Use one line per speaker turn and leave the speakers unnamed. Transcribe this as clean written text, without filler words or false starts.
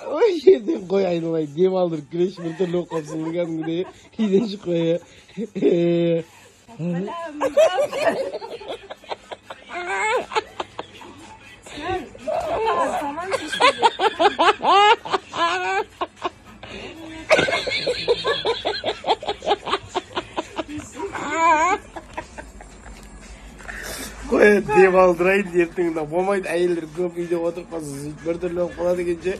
Ой, жерден қой айналайын, дем алдырып күреш бір түрлі болып қалыпсың кәдімгідей. Үйден шық қой. Қой, дем алдырайын, ертеңінде болмайды. Әйелдер көп үйде отырып қалса, бір түрлі болып қалады екенше.